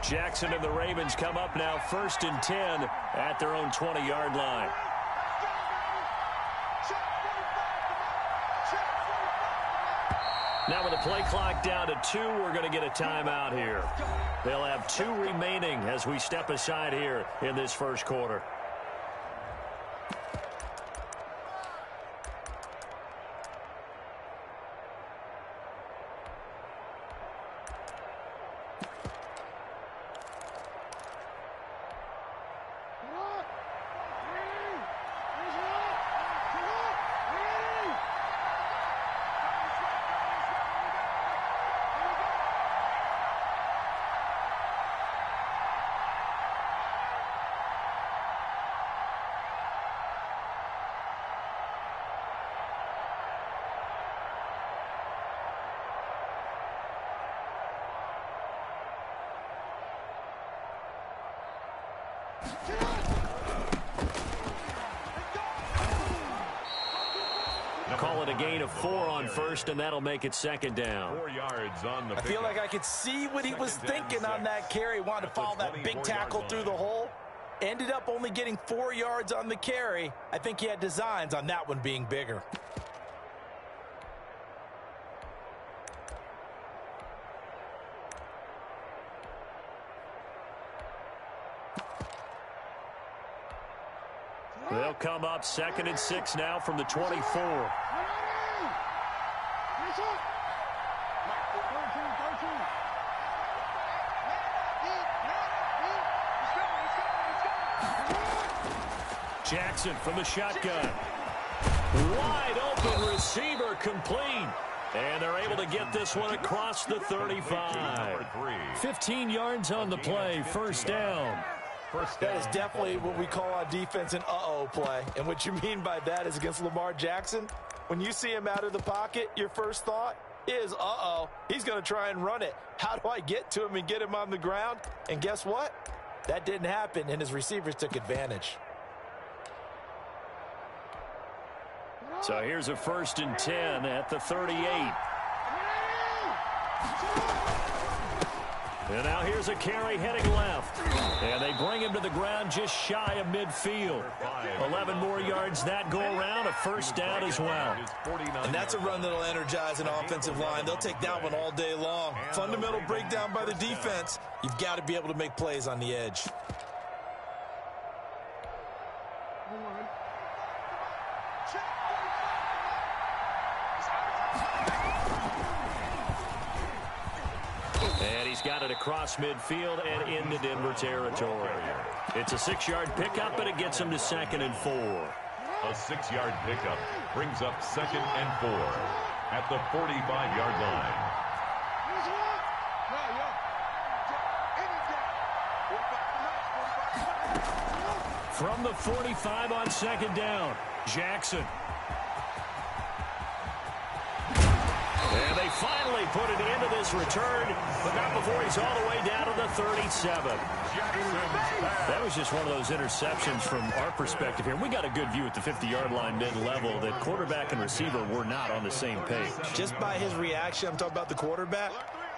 Jackson and the Ravens come up now 1st and 10 at their own 20-yard line. Now with the play clock down to 2, we're going to get a timeout here. They'll have 2 remaining as we step aside here in this first quarter. Call it a gain of 4 on first, and that'll make it 2nd down. 4 yards on the I feel like I could see what he was thinking on that carry. Wanted to follow that big tackle through the hole. Ended up only getting 4 yards on the carry. I think he had designs on that one being bigger. They'll come up 2nd and 6 now from the 24. Jackson from the shotgun. Wide open receiver complete. And they're able to get this one across the 35. 15 yards on the play, 1st down. That is definitely what we call on defense an uh-oh play. And what you mean by that is against Lamar Jackson, when you see him out of the pocket, your first thought is, uh-oh, he's going to try and run it. How do I get to him and get him on the ground? And guess what? That didn't happen, and his receivers took advantage. So here's a 1st and 10 at the 38. And now here's a carry heading left. And they bring him to the ground just shy of midfield. 11 more yards that go around, a 1st down as well. And that's a run that'll energize an offensive line. They'll take that one all day long. Fundamental breakdown by the defense. You've got to be able to make plays on the edge. And he's got it across midfield and into Denver territory. It's a 6-yard pickup, but it gets him to 2nd and 4. A 6-yard pickup brings up 2nd and 4 at the 45-yard line. From the 45 on 2nd down, Jackson. And they finally put it into this return, but not before he's all the way down to the 37. That was just one of those interceptions from our perspective here. We got a good view at the 50-yard line mid-level that quarterback and receiver were not on the same page. Just by his reaction, I'm talking about the quarterback,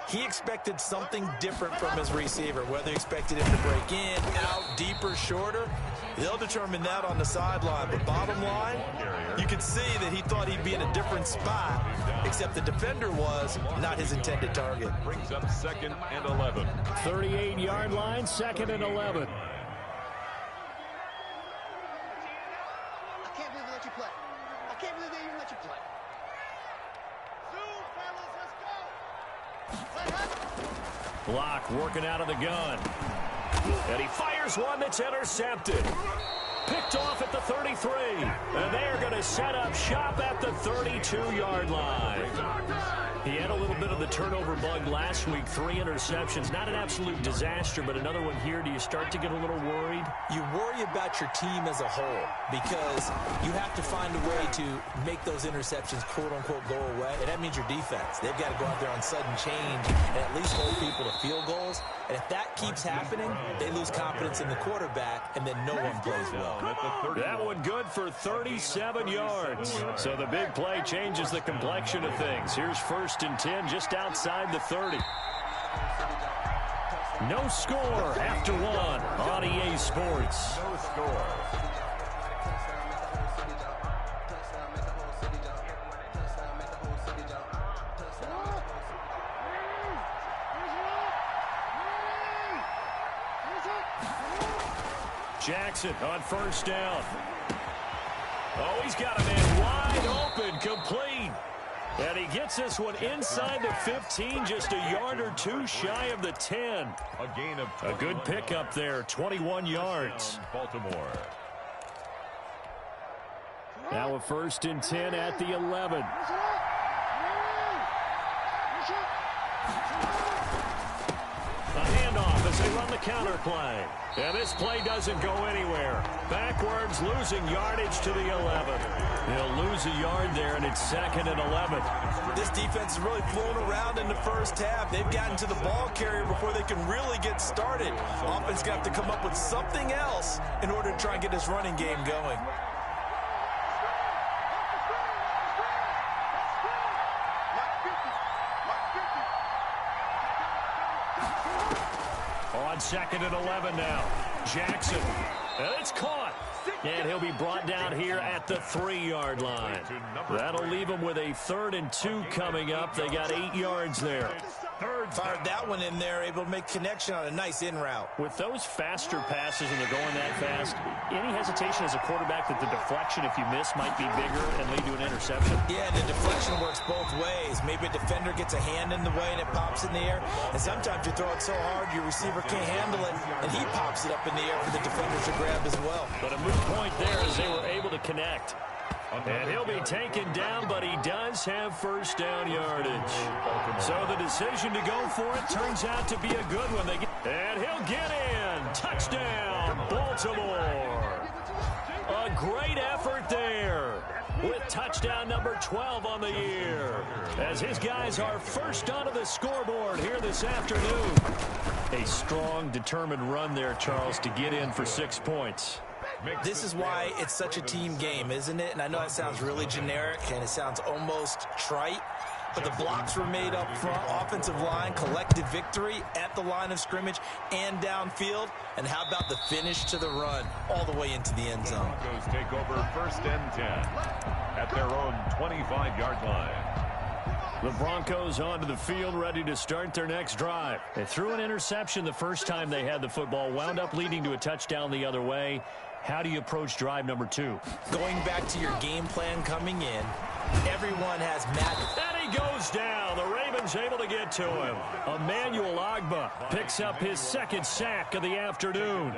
he expected something different from his receiver, whether he expected him to break in, out, deeper, shorter. They'll determine that on the sideline. But bottom line, you could see that he thought he'd be in a different spot, except the defender was not his intended target. Brings up 2nd and 11. 38-yard line, 2nd and 11. I can't believe they let you play. I can't believe they even let you play. Zoom, fellas, let's go. Block working out of the gun. And he fires one that's intercepted. Picked off at the 33. And they are going to set up shop at the 32-yard line. He had a little bit of the turnover bug last week. 3 interceptions. Not an absolute disaster, but another one here. Do you start to get a little worried? You worry about your team as a whole because you have to find a way to make those interceptions, quote-unquote, go away. And that means your defense. They've got to go out there on sudden change and at least hold people to field goals. And if that keeps happening, they lose confidence in the quarterback, and then no one plays well. That one good for 37 yards. So the big play changes the complexion of things. Here's 1st and 10 just outside the 30. No score after one on EA Sports. No score. Jackson on first down. Oh, he's got a man wide open, complete. And he gets this one inside the 15, just a yard or two shy of the 10. A gain of a good pickup there, 21 yards. Baltimore. Now a 1st and 10 at the 11. A handoff as they run the counter play. And this play doesn't go anywhere. Backwards, losing yardage to the 11. He'll lose a yard there, and it's 2nd and 11. This defense is really flown around in the first half. They've gotten to the ball carrier before they can really get started. Offense going to have to come up with something else in order to try and get this running game going. On 2nd and 11 now. Jackson. And it's caught. And he'll be brought down here at the 3-yard line. That'll leave him with a 3rd and 2 coming up. They got 8 yards there. Fired that one in there, able to make connection on a nice in route. With those faster passes and they're going that fast, any hesitation as a quarterback that the deflection, if you miss, might be bigger and lead to an interception? Yeah, and the deflection works both ways. Maybe a defender gets a hand in the way and it pops in the air. And sometimes you throw it so hard your receiver can't handle it, and he pops it up in the air for the defenders to grab as well. But a moot point there as they were able to connect. And he'll be taken down, but he does have first down yardage. So the decision to go for it turns out to be a good one. And he'll get in. Touchdown, Baltimore. A great effort there with touchdown number 12 on the year, as his guys are first onto the scoreboard here this afternoon. A strong, determined run there, Charles, to get in for 6 points. This is why it's such a team game, isn't it? And I know that sounds really generic and it sounds almost trite, but the blocks were made up front, offensive line, collected victory at the line of scrimmage and downfield. And how about the finish to the run all the way into the end zone? Broncos take over 1st and 10 at their own 25-yard line. The Broncos onto the field, ready to start their next drive. They threw an interception the first time they had the football, wound up leading to a touchdown the other way. How do you approach drive number 2? Going back to your game plan coming in, everyone has And he goes down. The Ravens able to get to him. Emmanuel Ogbah picks up his 2nd sack of the afternoon.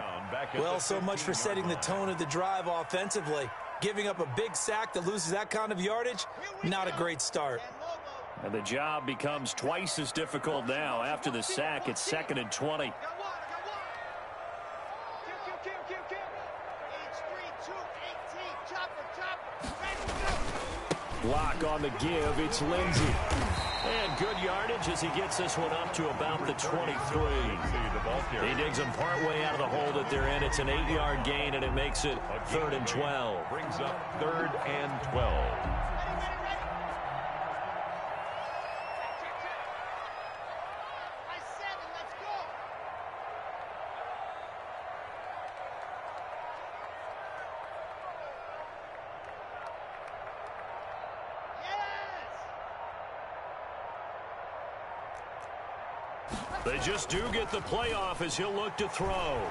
Well, so much for setting the tone of the drive offensively. Giving up a big sack that loses that kind of yardage, not a great start. And the job becomes twice as difficult now. After the sack, it's 2nd and 20. Block on the give. It's Lindsey. And good yardage as he gets this one up to about the 23. He digs them partway out of the hole that they're in. It's an 8-yard gain, and it makes it 3rd and 12. Brings up 3rd and 12. They just do get the playoff as he'll look to throw.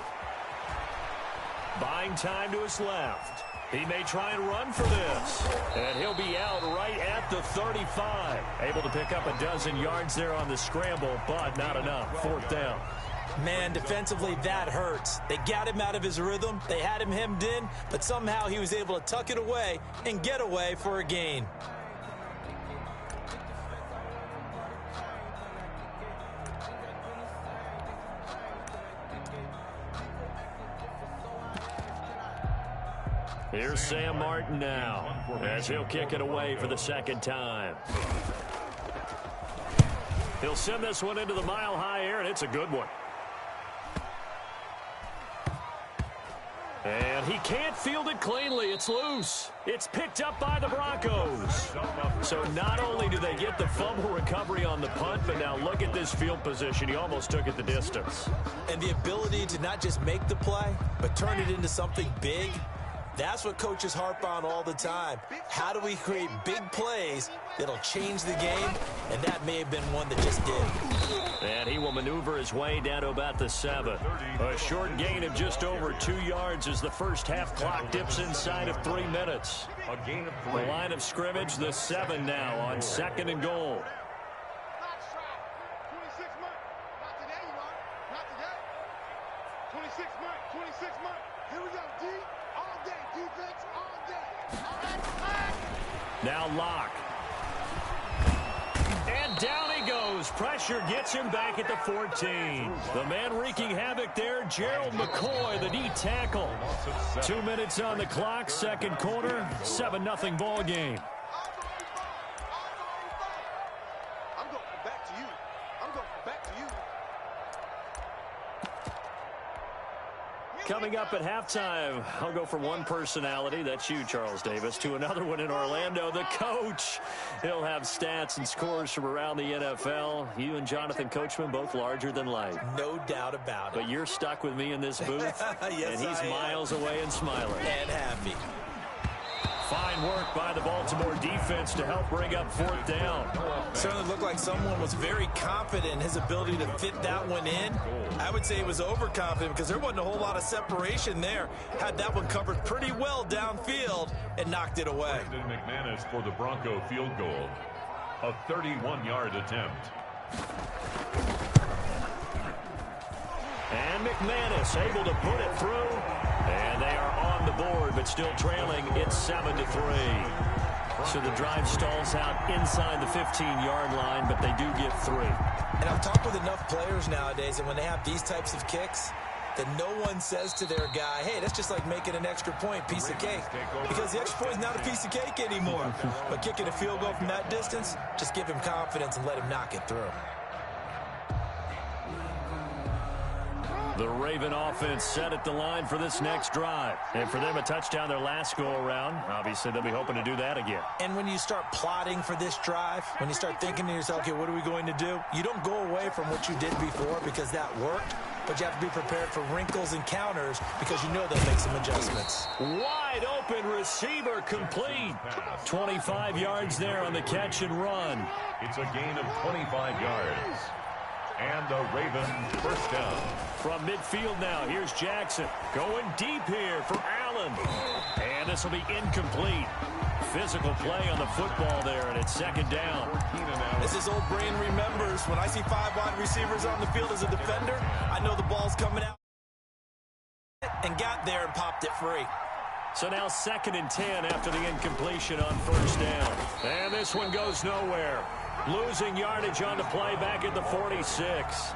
Buying time to his left. He may try and run for this. And he'll be out right at the 35. Able to pick up a dozen yards there on the scramble, but not enough. 4th down. Man, defensively, that hurts. They got him out of his rhythm. They had him hemmed in, but somehow he was able to tuck it away and get away for a gain. Here's Sam Martin now, as he'll kick it away for the 2nd time. He'll send this one into the mile-high air, and it's a good one. And he can't field it cleanly. It's loose. It's picked up by the Broncos. So not only do they get the fumble recovery on the punt, but now look at this field position. He almost took it the distance. And the ability to not just make the play, but turn it into something big, that's what coaches harp on all the time. How do we create big plays that'll change the game? And that may have been one that just did. And he will maneuver his way down to about the 7. A short gain of just over 2 yards as the first half clock dips inside of 3 minutes. A gain of 3. The line of scrimmage, the 7 now on 2nd and goal. Now Locke. And down he goes. Pressure gets him back at the 14. The man wreaking havoc there, Gerald McCoy, the D tackle. 2 minutes on the clock, second quarter, 7-0 ball game. Coming up at halftime, I'll go from one personality, that's you, Charles Davis, to another one in Orlando, the coach. He'll have stats and scores from around the NFL. You and Jonathan Coachman, both larger than life. No doubt about it. But you're stuck with me in this booth, yes, and he's miles away and smiling. And happy. Fine work by the Baltimore defense to help bring up 4th down. Certainly looked like someone was very confident in his ability to fit that one in. I would say he was overconfident because there wasn't a whole lot of separation there. Had that one covered pretty well downfield and knocked it away. Brandon McManus for the Bronco field goal. A 31-yard attempt. And McManus able to put it through. And they are on the board, but still trailing. It's 7-3. So the drive stalls out inside the 15-yard line, but they do get 3. And I've talked with enough players nowadays, and when they have these types of kicks, that no one says to their guy, hey, that's just like making an extra point, piece of cake. Because the extra point is not a piece of cake anymore. But kicking a field goal from that distance, just give him confidence and let him knock it through. The Raven offense set at the line for this next drive. And for them, a touchdown their last go-around. Obviously, they'll be hoping to do that again. And when you start plotting for this drive, when you start thinking to yourself, okay, what are we going to do? You don't go away from what you did before because that worked, but you have to be prepared for wrinkles and counters because you know they'll make some adjustments. Wide open receiver complete. 25 yards there on the catch and run. It's a gain of 25 yards. And the Ravens first down. From midfield now, here's Jackson. Going deep here for Allen. And this will be incomplete. Physical play on the football there, and it's 2nd down. As his old brain remembers, when I see 5 wide receivers on the field as a defender, I know the ball's coming out. And got there and popped it free. So now 2nd and 10 after the incompletion on 1st down. And this one goes nowhere. Losing yardage on the play back at the 46.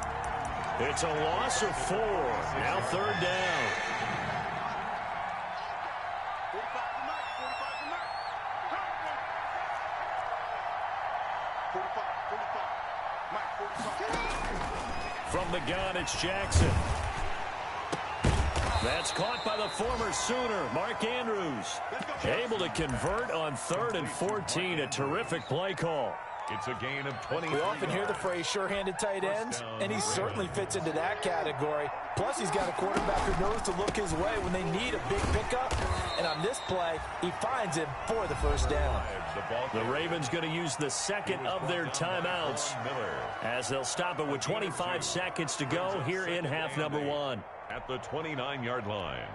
It's a loss of 4. Now 3rd down. From the gun, it's Jackson. That's caught by the former Sooner, Mark Andrews. Able to convert on 3rd and 14. A terrific play call. It's a gain of 20. We often hear the phrase sure-handed tight ends, and he certainly fits into that category. Plus, he's got a quarterback who knows to look his way when they need a big pickup. And on this play, he finds him for the 1st down. The Ravens going to use the 2nd of their timeouts as they'll stop it with 25 seconds to go here in half number 1. At the 29-yard line.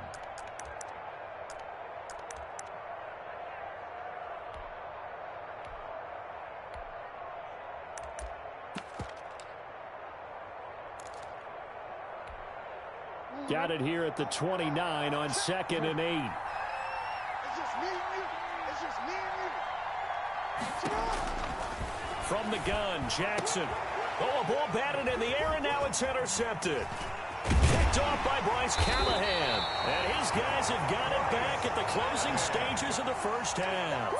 Got it here at the 29 on 2nd and 8. It's just me and you. It's just me and you. From the gun, Jackson. Oh, a ball batted in the air, and now it's intercepted. Picked off by Bryce Callahan. And his guys have got it back at the closing stages of the 1st half.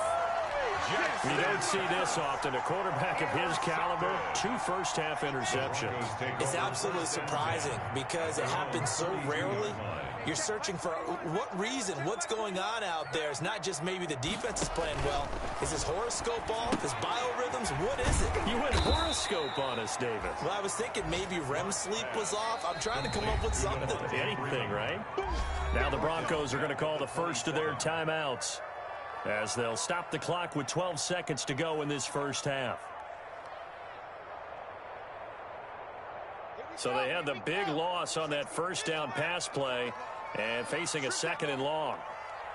Jackson. You don't see this often. A quarterback of his caliber, 2 first-half interceptions. It's absolutely surprising because it happens so rarely. You're searching for what reason, what's going on out there. It's not just maybe the defense is playing well. Is his horoscope off? His biorhythms? What is it? You went horoscope on us, David. Well, I was thinking maybe REM sleep was off. I'm trying to come up with something. Anything, right? Now the Broncos are going to call the first of their timeouts as they'll stop the clock with 12 seconds to go in this first half. So they had the big loss on that first down pass play and facing a 2nd and long.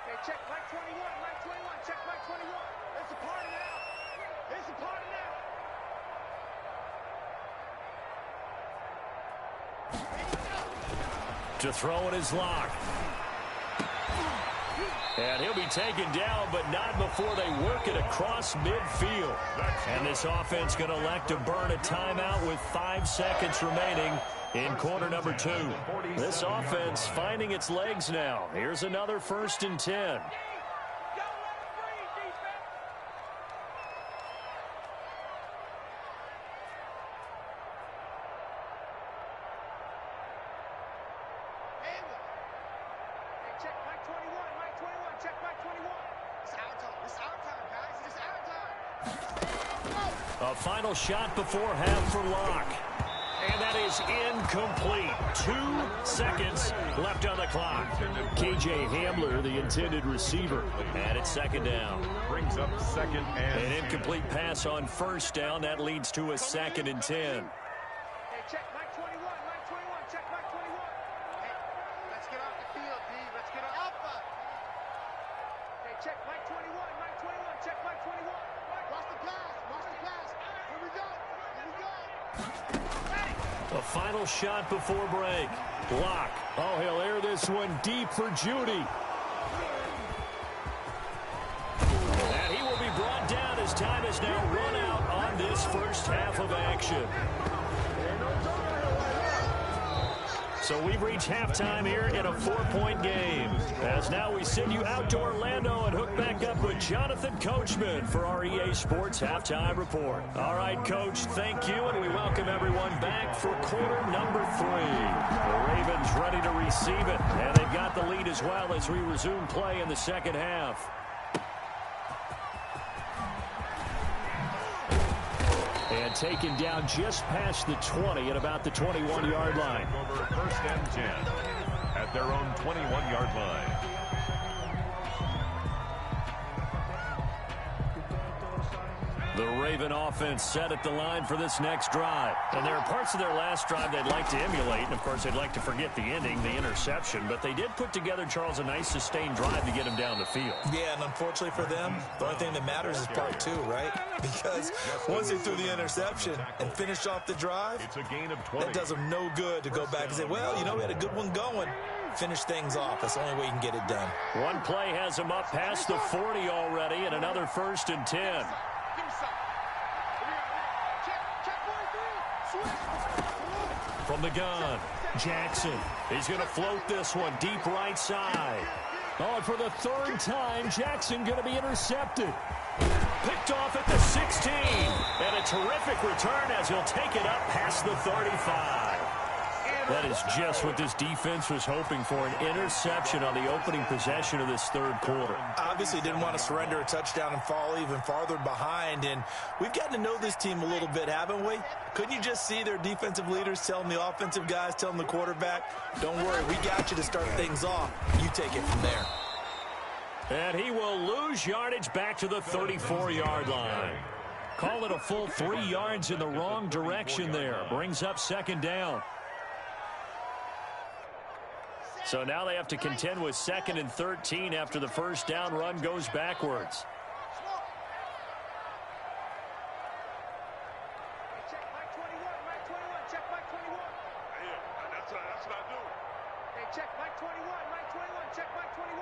Hey, check Mike 21, Mike 21, check Mike 21. It's a party now. It's a party now. To throw in his lock. And he'll be taken down, but not before they work it across midfield. And this offense going to elect to burn a timeout with 5 seconds remaining in quarter number 2. This offense finding its legs now. Here's another 1st and 10. A final shot before half for Locke. And that is incomplete. 2 seconds left on the clock. KJ Hamler, the intended receiver. And it's 2nd down. Brings up 2nd and An incomplete pass on 1st down. That leads to a 2nd and 10. Hey, check Mike 21, Mike 21, check Mike 21. Hey, let's get off the field, D. Let's get off. Hey, check Mike 21, Mike 21, check Mike 21. Watch the pass, watch the pass. Here we go, here we go. A final shot before break. Locke. Oh, he'll air this one deep for Judy. And he will be brought down as time is now run out on this first half of action. So we've reached halftime here in a 4-point game. As now we send you out to Orlando and hook back up with Jonathan Coachman for our EA Sports Halftime Report. All right, Coach, thank you, and we welcome everyone back for quarter number 3. The Ravens ready to receive it, and they've got the lead as well as we resume play in the second half. And taken down just past the 20 at about the 21-yard line. over 1st and 10 at their own 21-yard line. The Raven offense set at the line for this next drive. And there are parts of their last drive they'd like to emulate. And, of course, they'd like to forget the ending, the interception. But they did put together, Charles, a nice sustained drive to get him down the field. Yeah, and unfortunately for them, the only thing that matters is part 2, right? Because once they threw the interception and finished off the drive, It's a gain of 20. that does them no good to go back and say, well, you know, we had a good one going. Finish things off. That's the only way you can get it done. One play has him up past the 40 already, and another 1st and 10. Give me some. Check 43. Switch. From the gun, Jackson. He's going to float this one deep right side. Oh, and for the 3rd time, Jackson going to be intercepted. Picked off at the 16. And a terrific return as he'll take it up past the 35. That is just what this defense was hoping for, an interception on the opening possession of this 3rd quarter. Obviously didn't want to surrender a touchdown and fall even farther behind. And we've gotten to know this team a little bit, haven't we? Couldn't you just see their defensive leaders telling the offensive guys, telling the quarterback, don't worry, we got you to start things off. You take it from there. And he will lose yardage back to the 34-yard line. Call it a full 3 yards in the wrong direction there. Brings up 2nd down. So now they have to contend with 2nd and 13 after the 1st down run goes backwards. Check Mike 21, Mike 21, check Mike 21. Yeah, that's what I do. Hey, check Mike 21, Mike 21, check Mike 21.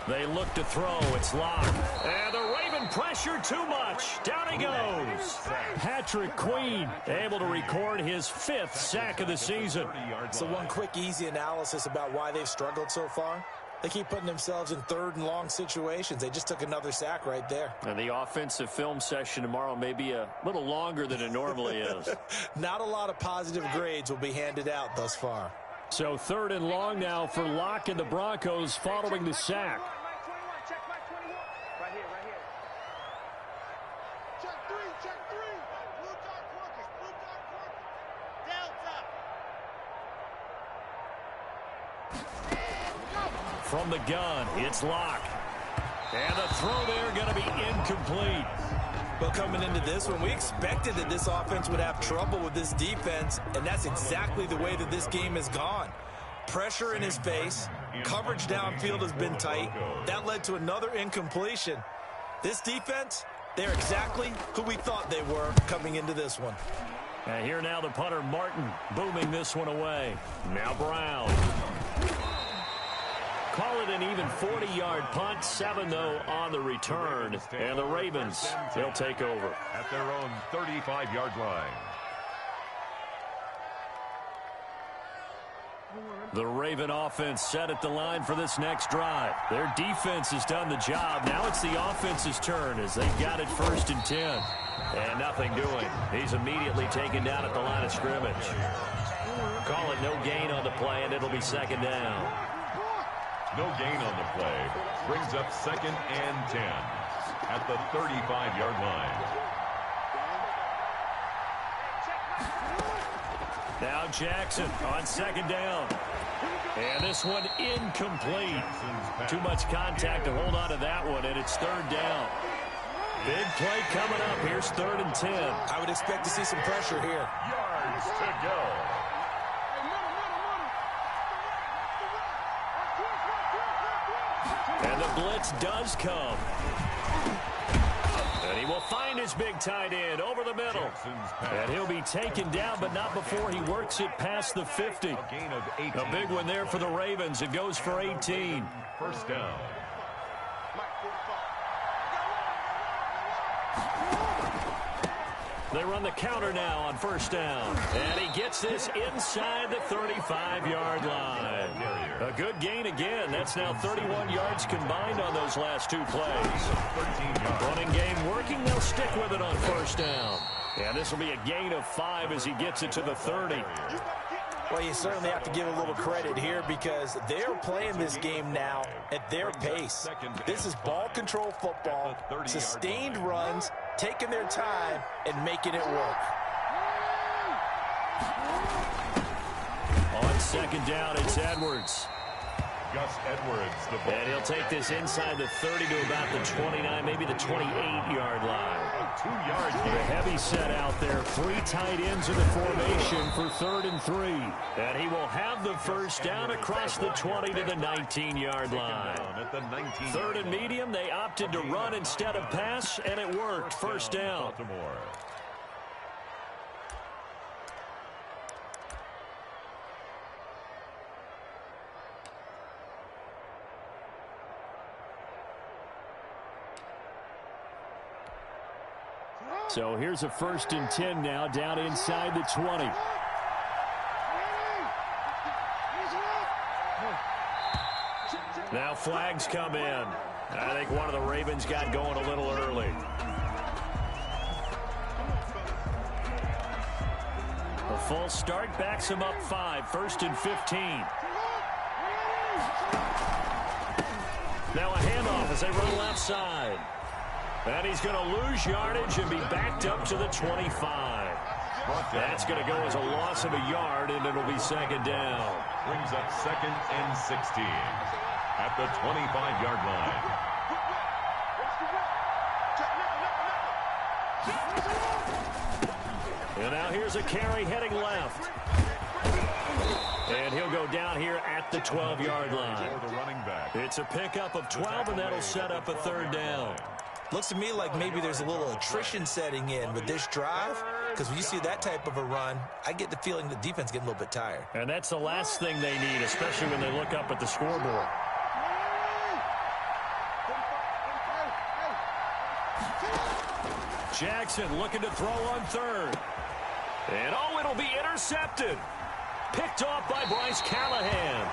They look to throw. It's locked. And the Raven pressure too much. Down he goes. Patrick Queen able to record his 5th sack of the season. So one quick, easy analysis about why they've struggled so far. They keep putting themselves in third and long situations. They just took another sack right there. And the offensive film session tomorrow may be a little longer than it normally is. Not a lot of positive grades will be handed out thus far. So 3rd and long now for Locke and the Broncos following the sack. Check my 21. Right here, right here. Check three, check three. Blue dot working, blue dot working. Delta. From the gun, it's Locke. And the throw there going to be incomplete. But coming into this one, we expected that this offense would have trouble with this defense, and that's exactly the way that this game has gone. Pressure in his face, coverage downfield has been tight. That led to another incompletion. This defense, they're exactly who we thought they were coming into this one. And here now the punter, Martin, booming this one away. Now Brown. Call it an even 40-yard punt, 7, though, on the return. And the Ravens, they'll take over. At their own 35-yard line. The Raven offense set at the line for this next drive. Their defense has done the job. Now it's the offense's turn as they've got it 1st and 10. And nothing doing. He's immediately taken down at the line of scrimmage. Call it no gain on the play, and it'll be 2nd down. No gain on the play. Brings up 2nd and 10 at the 35-yard line. Now Jackson on 2nd down. And this one incomplete. Too much contact to hold on to that one, and it's 3rd down. Big play coming up. Here's 3rd and 10. I would expect to see some pressure here. Yards to go. And the blitz does come. And he will find his big tight end over the middle. And he'll be taken down, but not before he works it past the 50. A gain of 18. A big one there for the Ravens. It goes for 18. 1st down. They run the counter now on 1st down. And he gets this inside the 35-yard line. A good gain again. That's now 31 yards combined on those last 2 plays. Running game working. They'll stick with it on 1st down. And this will be a gain of 5 as he gets it to the 30. Well, you certainly have to give a little credit here because they're playing this game now at their pace. This is ball control football, sustained runs, taking their time, and making it work. On 2nd down, it's Edwards. Gus Edwards, the ball. And he'll take this inside the 30 to about the 29, maybe the 28-yard line. A 2-yard gain. The heavy set out there. 3 tight ends in the formation for 3rd and 3. And he will have the 1st down across the 20 to the 19-yard line. At the 19. 3rd and medium, they opted to run instead of pass, and it worked. 1st down. Baltimore. So here's a 1st and 10 now down inside the 20. Now flags come in. I think one of the Ravens got going a little early. A false start backs him up 5. 1st and 15. Now a handoff as they run left side. And he's going to lose yardage and be backed up to the 25. That's going to go as a loss of a yard, and it'll be 2nd down. Brings up 2nd and 16 at the 25-yard line. And now here's a carry heading left. And he'll go down here at the 12-yard line. It's a pickup of 12, and that'll set up a 3rd down. Looks to me like maybe there's a little attrition setting in with this drive, because when you see that type of a run, I get the feeling the defense getting a little bit tired. And that's the last thing they need, especially when they look up at the scoreboard. Jackson looking to throw on 3rd. And, oh, it'll be intercepted. Picked off by Bryce Callahan.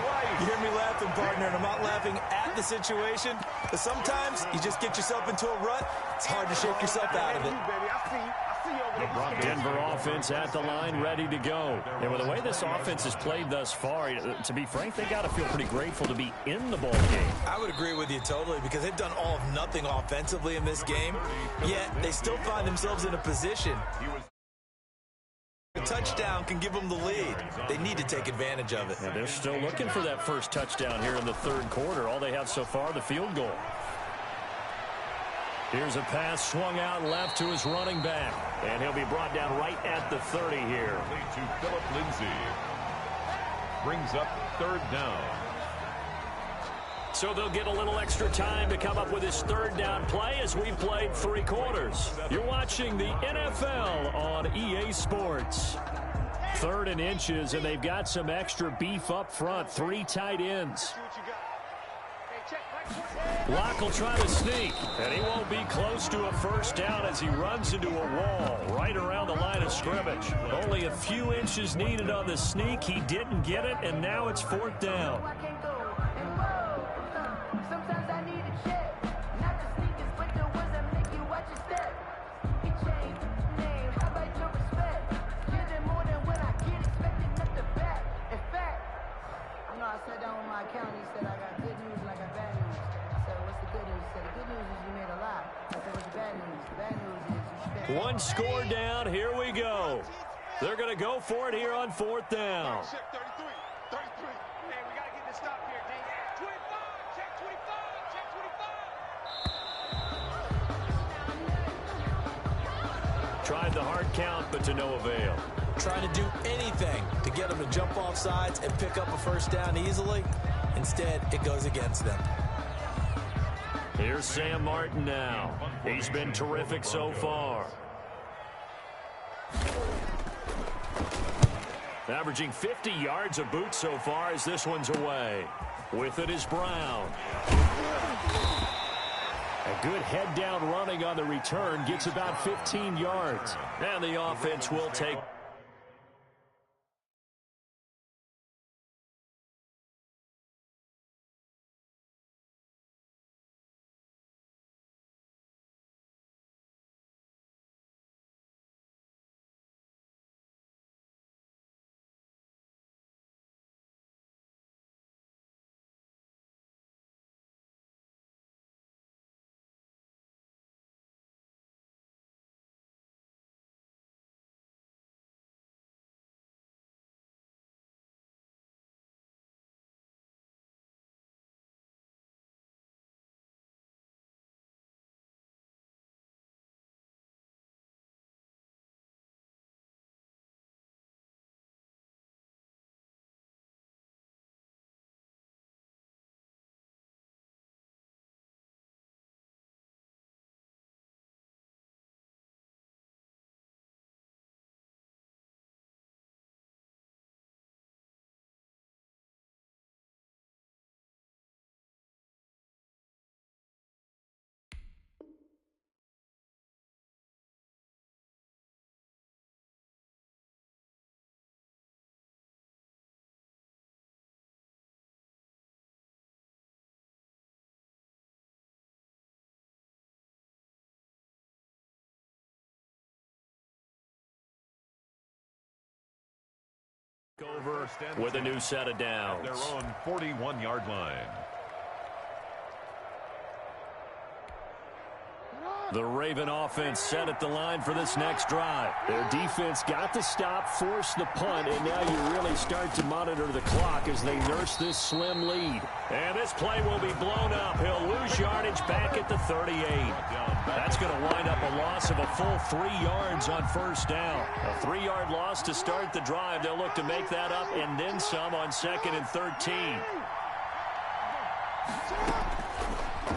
twice. You hear me laughing, partner, and I'm not laughing at the situation. But sometimes you just get yourself into a rut. It's hard to shake yourself out of it. Denver offense at the line, ready to go. And with the way this offense has played thus far, to be frank, they got to feel pretty grateful to be in the ball game. I would agree with you totally because they've done all of nothing offensively in this game, yet they still find themselves in a position. A touchdown can give them the lead. They need to take advantage of it. And they're still looking for that first touchdown here in the third quarter. All they have so far, the field goal. Here's a pass swung out left to his running back. And he'll be brought down right at the 30 here. To Phillip Lindsay. Brings up third down. So they'll get a little extra time to come up with his third down play as we played 3 quarters. You're watching the NFL on EA Sports. 3rd and inches, and they've got some extra beef up front. 3 tight ends. Locke will try to sneak, and he won't be close to a first down as he runs into a wall right around the line of scrimmage. Only a few inches needed on the sneak. He didn't get it, and now it's 4th down. One score down. Here we go. They're going to go for it here on 4th down. Check 33. 33. Man, we got to get this stop here, D. 25. Check 25. Check 25. Tried the hard count, but to no avail. Trying to do anything to get them to jump off sides and pick up a first down easily. Instead, it goes against them. Here's Sam Martin now. He's been terrific so far. Averaging 50 yards a boot so far as this one's away. With it is Brown. A good head down running on the return. Gets about 15 yards. And the offense will take... over with a new set of downs. Their own 41-yard line. The Raven offense set at the line for this next drive. Their defense got the stop, forced the punt, and now you really start to monitor the clock as they nurse this slim lead. And this play will be blown up. He'll lose yardage back at the 38. That's going to wind up a loss of a full 3 yards on first down. A 3-yard loss to start the drive. They'll look to make that up and then some on 2nd and 13.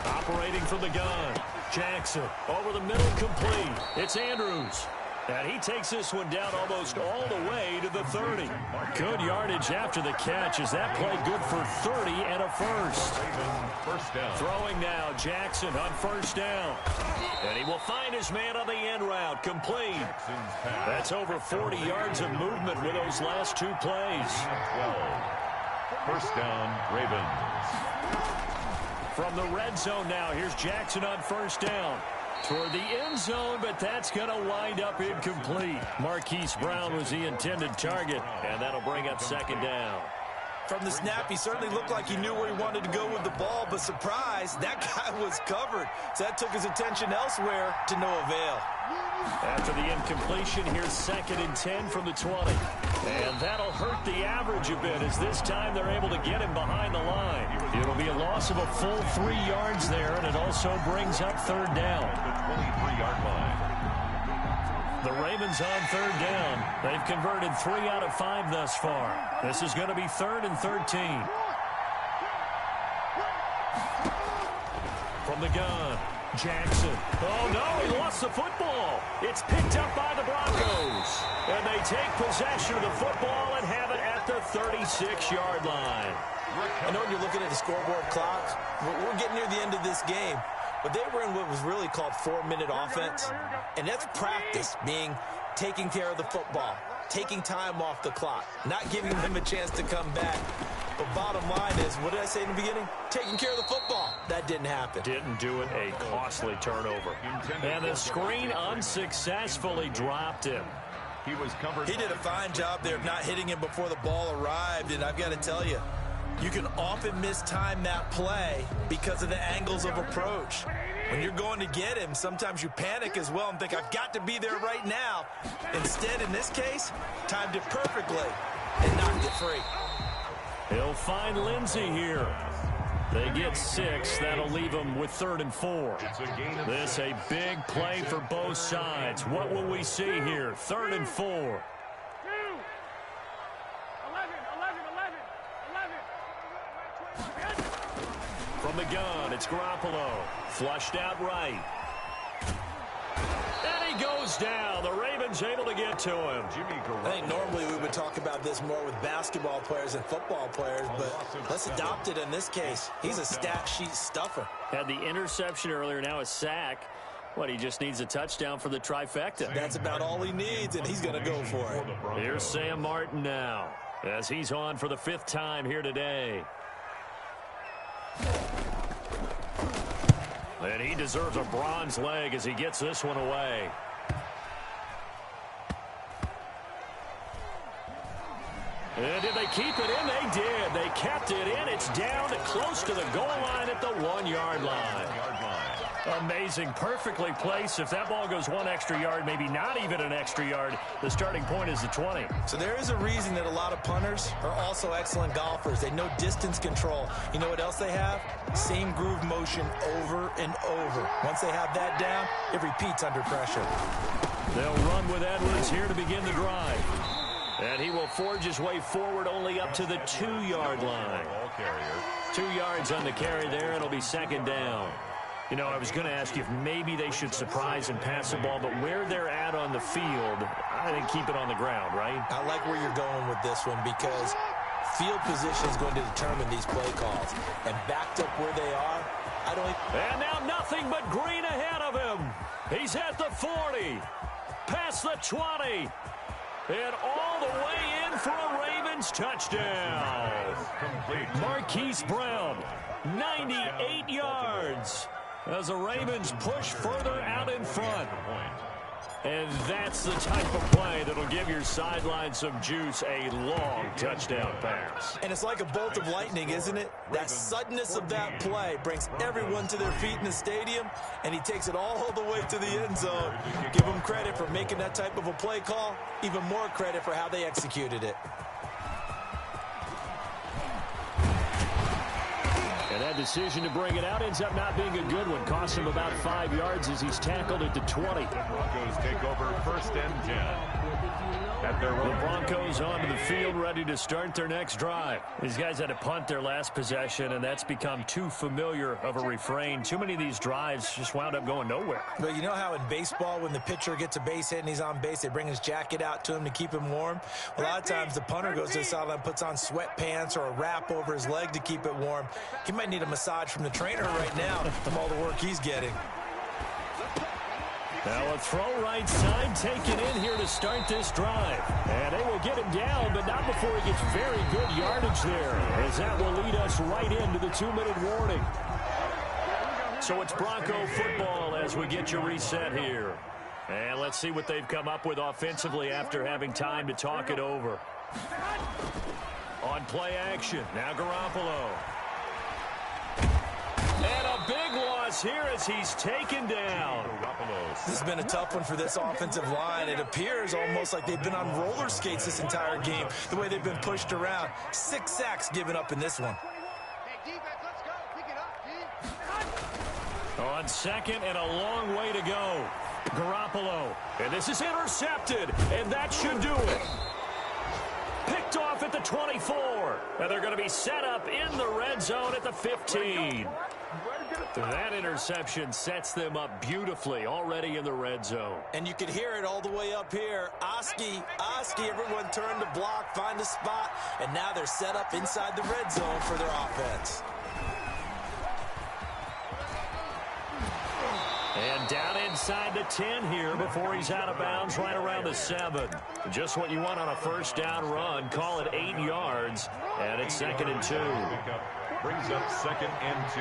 Operating from the gun. Jackson over the middle, complete. It's Andrews. And he takes this one down almost all the way to the 30. Good yardage after the catch. Is that play good for 30 and a first? First down. Throwing now, Jackson on first down. And he will find his man on the end route, complete. That's over 40 yards of movement with those last 2 plays. First down, Ravens. From the red zone now, here's Jackson on first down. Toward the end zone, but that's going to wind up incomplete. Marquise Brown was the intended target, and that'll bring up second down. From the snap, he certainly looked like he knew where he wanted to go with the ball, but surprise, that guy was covered. So that took his attention elsewhere to no avail. After the incompletion, here's 2nd and 10 from the 20. And that'll hurt the average a bit as this time they're able to get him behind the line. It'll be a loss of a full 3 yards there, and it also brings up third down. The 23-yard line. The Ravens on third down. They've converted 3 out of 5 thus far. This is going to be 3rd and 13. From the gun, Jackson. Oh, no, he lost the football. It's picked up by the Broncos. And they take possession of the football and have it at the 36-yard line. I know when you're looking at the scoreboard clock, we're getting near the end of this game. But they were in what was really called 4-minute offense. And that's practice, being taking care of the football, taking time off the clock, not giving them a chance to come back. But bottom line is, what did I say in the beginning? Taking care of the football. That didn't happen. Didn't do it. A costly turnover. And the screen unsuccessfully dropped him. He was covered. He did a fine job there of not hitting him before the ball arrived. And I've got to tell you, you can often mistime that play because of the angles of approach. When you're going to get him, sometimes you panic as well and think, I've got to be there right now. Instead, in this case, timed it perfectly and knocked it free. He'll find Lindsey here. They get 6. That'll leave them with 3rd and 4. This a big play for both sides. What will we see here? 3rd and 4. From the gun, it's Garoppolo. Flushed out right. And he goes down. The Ravens able to get to him. I think normally we would talk about this more with basketball players and football players, but let's adopt it in this case. He's a stat sheet stuffer. Had the interception earlier, now a sack. What, he just needs a touchdown for the trifecta. That's about all he needs, and he's going to go for it. Here's Sam Martin now, as he's on for the 5th time here today. And he deserves a bronze leg as he gets this one away. And did they keep it in? They did. They kept it in. It's down close to the goal line at the 1-yard line. Amazing. Perfectly placed. If that ball goes 1 extra yard, maybe not even an extra yard, the starting point is the 20. So there is a reason that a lot of punters are also excellent golfers. They know distance control. You know what else they have? Same groove motion over and over. Once they have that down, it repeats under pressure. They'll run with Edwards here to begin the drive. And he will forge his way forward only up to the 2-yard line. 2 yards on the carry there. It'll be 2nd down. You know, I was going to ask you if maybe they should surprise and pass the ball, but where they're at on the field, I think keep it on the ground, right? I like where you're going with this one because field position is going to determine these play calls. And backed up where they are, I don't... And now nothing but green ahead of him. He's at the 40, past the 20, and all the way in for a Ravens touchdown. Marquise Brown, 98 yards. As the Ravens push further out in front. And that's the type of play that'll give your sideline some juice, a long touchdown pass. And it's like a bolt of lightning, isn't it? That suddenness of that play brings everyone to their feet in the stadium, and he takes it all the way to the end zone. Give him credit for making that type of a play call, even more credit for how they executed it. And that decision to bring it out ends up not being a good one. Cost him about 5 yards as he's tackled at the 20. The Broncos take over 1st and 10. At their The Broncos onto the field, ready to start their next drive. These guys had to punt their last possession, and that's become too familiar of a refrain. Too many of these drives just wound up going nowhere. But you know how in baseball, when the pitcher gets a base hit and he's on base, they bring his jacket out to him to keep him warm? A lot of times the punter goes to the sideline, puts on sweatpants or a wrap over his leg to keep it warm. He might need a massage from the trainer right now from all the work he's getting. Now a throw right side taken in here to start this drive. And they will get him down, but not before he gets very good yardage there, as that will lead us right into the 2-minute warning. So it's Bronco football as we get you reset here. And let's see what they've come up with offensively after having time to talk it over. On play action, now Garoppolo. And a big loss here as he's taken down. This has been a tough one for this offensive line. It appears almost like they've been on roller skates this entire game, the way they've been pushed around. 6 sacks given up in this one. Hey, defense, let's go. Pick it up, D. On second and a long way to go. Garoppolo. And this is intercepted, and that should do it. Picked off at the 24. And they're going to be set up in the red zone at the 15. That interception sets them up beautifully already in the red zone. And you can hear it all the way up here. Oski, everyone turned to block, find a spot, and now they're set up inside the red zone for their offense. And down inside the 10 here before he's out of bounds right around the 7. Just what you want on a first down run. Call it 8 yards, and it's 2nd and 2. Brings up 2nd and 2.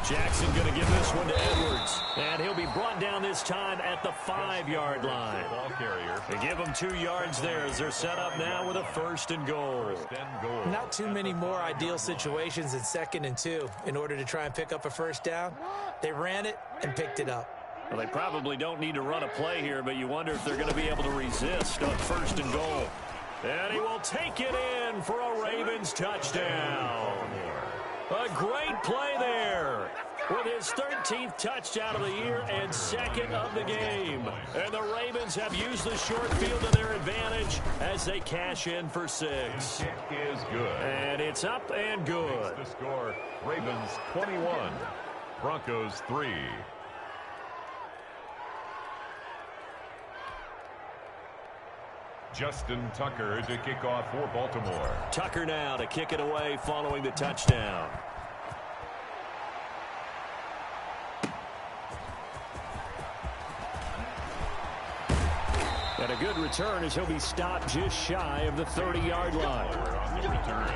Jackson going to give this one to Edwards. And he'll be brought down this time at the 5-yard line. Ball carrier. They give him 2 yards there as they're set up now with a 1st and goal. Not too many more ideal situations in 2nd and 2 in order to try and pick up a first down. They ran it and picked it up. Well, they probably don't need to run a play here, but you wonder if they're going to be able to resist on 1st and goal. And he will take it in for a Ravens touchdown. A great play there with his 13th touchdown of the year and 2nd of the game. And the Ravens have used the short field to their advantage as they cash in for 6. Kick is good. And it's up and good. The score, Ravens 21, Broncos 3. Justin Tucker to kick off for Baltimore. Tucker now to kick it away following the touchdown. And a good return as he'll be stopped just shy of the 30-yard line. On the return,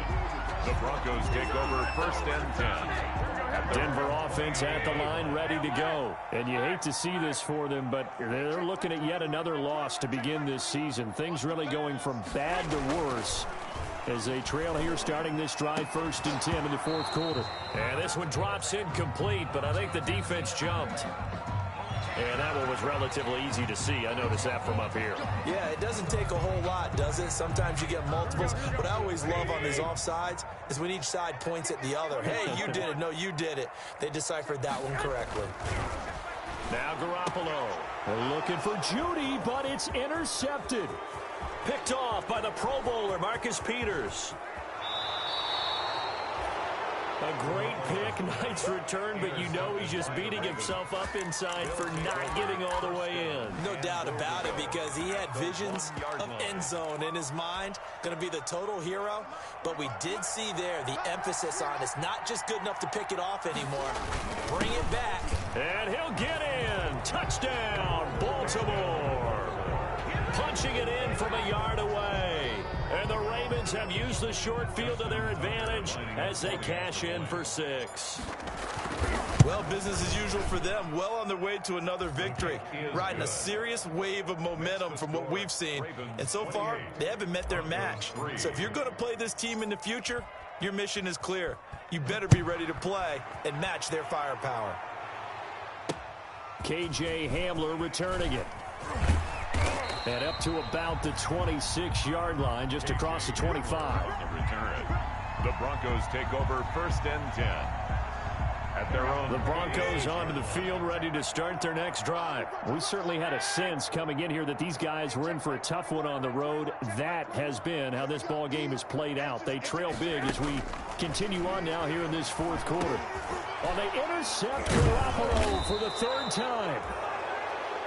the Broncos take over 1st and 10. Denver offense at the line ready to go. And you hate to see this for them, but they're looking at yet another loss to begin this season. Things really going from bad to worse as they trail here starting this drive 1st and 10 in the 4th quarter. And this one drops incomplete, but I think the defense jumped. And that one was relatively easy to see. I noticed that from up here. Yeah, it doesn't take a whole lot, does it? Sometimes you get multiples. What I always love on these offsides is when each side points at the other. Hey, you did it. No, you did it. They deciphered that one correctly. Now Garoppolo. They're looking for Judy, but it's intercepted. Picked off by the Pro Bowler, Marcus Peters. A great pick, nice return, but you know he's just beating himself up inside for not getting all the way in. No doubt about it, because he had visions of end zone in his mind, going to be the total hero. But we did see there the emphasis on it's not just good enough to pick it off anymore. Bring it back. And he'll get in. Touchdown, Baltimore. Punching it in from a yard away. And the Ravens have used the short field to their advantage as they cash in for 6. Well, business as usual for them. Well on their way to another victory. Riding a serious wave of momentum from what we've seen. And so far, they haven't met their match. So if you're going to play this team in the future, your mission is clear. You better be ready to play and match their firepower. KJ Hamler returning it. And up to about the 26-yard line, just across the 25. The return. The Broncos take over 1st and 10. At their own. The Broncos onto the field, ready to start their next drive. We certainly had a sense coming in here that these guys were in for a tough one on the road. That has been how this ball game has played out. They trail big as we continue on now here in this 4th quarter. Well, they intercept Garoppolo for the 3rd time.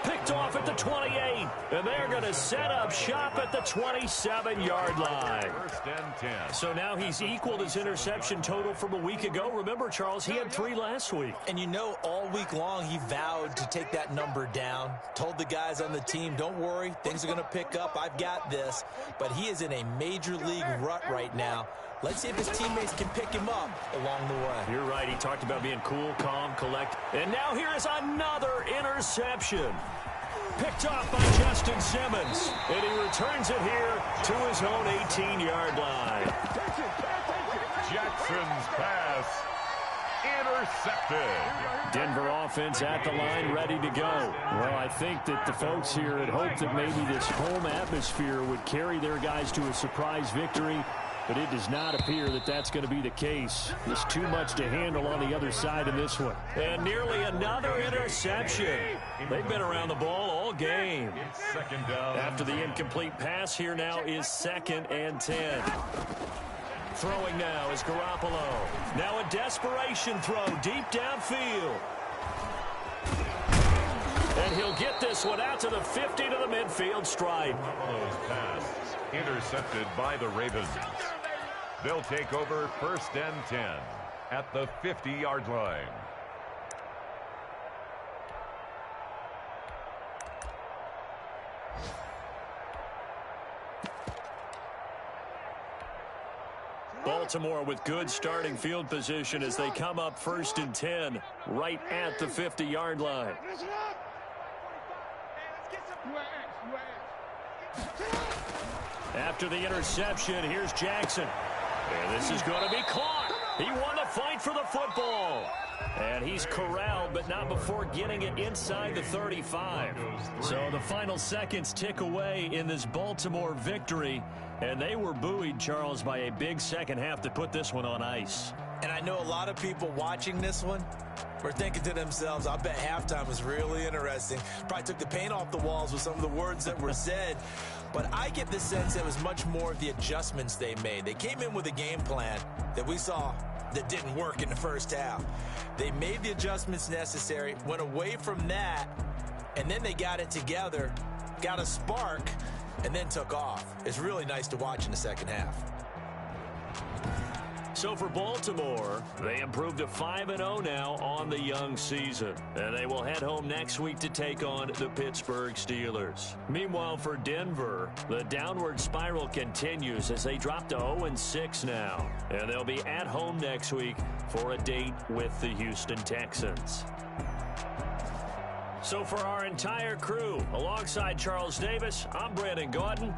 Picked picked off at the 28, and they're going to set up shop at the 27-yard line. First and 10. So now he's equaled his interception total from a week ago. Remember, Charles, he had 3 last week. And you know, all week long he vowed to take that number down, told the guys on the team, don't worry, things are going to pick up, I've got this. But he is in a major league rut right now. Let's see if his teammates can pick him up along the way. You're right. He talked about being cool, calm, collect. And now here is another interception. Picked off by Justin Simmons. And he returns it here to his own 18-yard line. Jackson's pass intercepted. Denver offense at the line, ready to go. Well, I think that the folks here had hoped that maybe this home atmosphere would carry their guys to a surprise victory, but it does not appear that that's going to be the case. There's too much to handle on the other side in this one. And nearly another interception. They've been around the ball all game. Second down. After the incomplete pass, here now is 2nd and 10. Throwing now is Garoppolo. Now a desperation throw deep downfield. And he'll get this one out to the 50 to the midfield stripe. Garoppolo's pass intercepted by the Ravens. They'll take over 1st and 10 at the 50-yard line. Baltimore with good starting field position as they come up 1st and 10 right at the 50-yard line. After the interception, here's Jackson. And this is going to be caught. He won the fight for the football. And he's corralled, but not before getting it inside the 35. So the final seconds tick away in this Baltimore victory. And they were buoyed, Charles, by a big second half to put this one on ice. And I know a lot of people watching this one were thinking to themselves, I bet halftime was really interesting. Probably took the paint off the walls with some of the words that were said. But I get the sense it was much more of the adjustments they made. They came in with a game plan that we saw that didn't work in the first half. They made the adjustments necessary, went away from that, and then they got it together, got a spark, and then took off. It's really nice to watch in the second half. So for Baltimore, they improved to 5-0 now on the young season. And they will head home next week to take on the Pittsburgh Steelers. Meanwhile, for Denver, the downward spiral continues as they drop to 0-6 now. And they'll be at home next week for a date with the Houston Texans. So for our entire crew, alongside Charles Davis, I'm Brandon Gordon.